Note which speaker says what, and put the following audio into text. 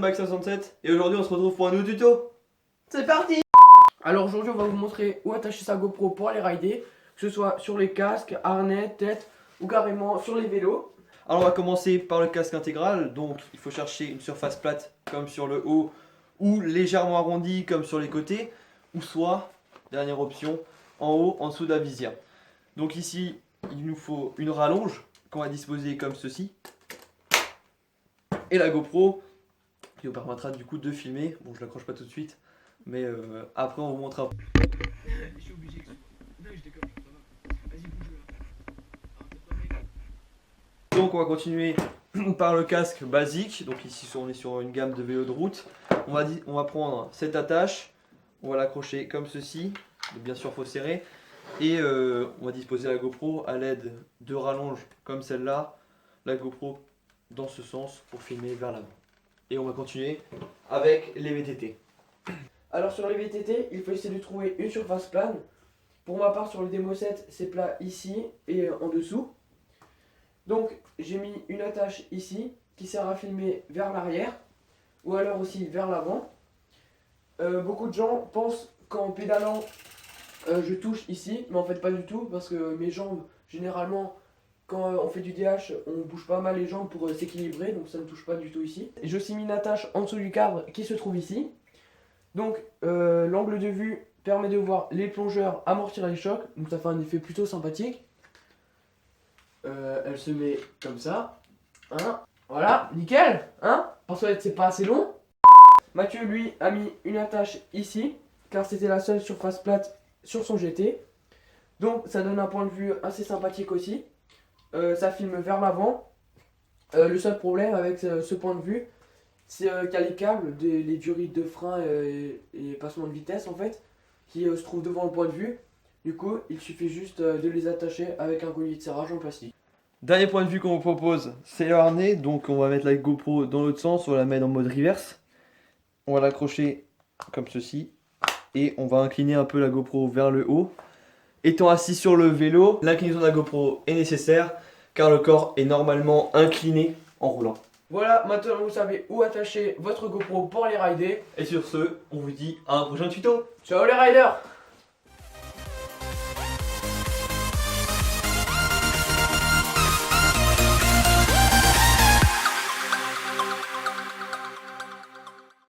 Speaker 1: Max67 et aujourd'hui on se retrouve pour un nouveau tuto.
Speaker 2: C'est parti! Alors aujourd'hui on va vous montrer où attacher sa GoPro pour aller rider, que ce soit sur les casques, harnais, tête ou carrément sur les vélos.
Speaker 1: Alors on va commencer par le casque intégral, donc il faut chercher une surface plate comme sur le haut ou légèrement arrondie comme sur les côtés, ou soit, dernière option, en haut en dessous de la visière. Donc ici il nous faut une rallonge qu'on va disposer comme ceci et la GoPro qui vous permettra du coup de filmer. Bon, je l'accroche pas tout de suite, mais après on vous montre un peu.
Speaker 2: Je suis obligé. Non, je déconne, ça va. Vas-y, bouge là.
Speaker 1: Donc on va continuer par le casque basique. Donc ici on est sur une gamme de vélos de route. On va prendre cette attache, on va l'accrocher comme ceci. Donc bien sûr faut serrer. Et on va disposer la GoPro à l'aide de rallonges comme celle-là. La GoPro dans ce sens pour filmer vers l'avant. Et on va continuer avec les VTT.
Speaker 2: Alors sur les VTT, il faut essayer de trouver une surface plane. Pour ma part sur le Démo 7, c'est plat ici et en dessous. Donc j'ai mis une attache ici qui sert à filmer vers l'arrière ou alors aussi vers l'avant. Beaucoup de gens pensent qu'en pédalant je touche ici, mais en fait pas du tout parce que mes jambes généralement quand on fait du DH on bouge pas mal les jambes pour s'équilibrer, donc ça ne touche pas du tout ici. J'ai aussi mis une attache en dessous du cadre qui se trouve ici. Donc l'angle de vue permet de voir les plongeurs amortir les chocs, donc ça fait un effet plutôt sympathique. Elle se met comme ça, hein, voilà, nickel, hein, parce que c'est pas assez long. Mathieu lui a mis une attache ici, car c'était la seule surface plate sur son GT. Donc ça donne un point de vue assez sympathique aussi. Ça filme vers l'avant. Le seul problème avec ce point de vue, c'est qu'il y a les câbles, les durites de frein et passements de vitesse en fait, qui se trouvent devant le point de vue. Du coup, il suffit juste de les attacher avec un collier de serrage en plastique.
Speaker 1: Dernier point de vue qu'on vous propose, c'est le harnais. Donc on va mettre la GoPro dans l'autre sens, on va la mettre en mode reverse. On va l'accrocher comme ceci. Et on va incliner un peu la GoPro vers le haut. Étant assis sur le vélo, l'inclinaison de la GoPro est nécessaire car le corps est normalement incliné en roulant.
Speaker 2: Voilà, maintenant vous savez où attacher votre GoPro pour aller rider.
Speaker 1: Et sur ce, on vous dit à un prochain tuto.
Speaker 2: Ciao les riders!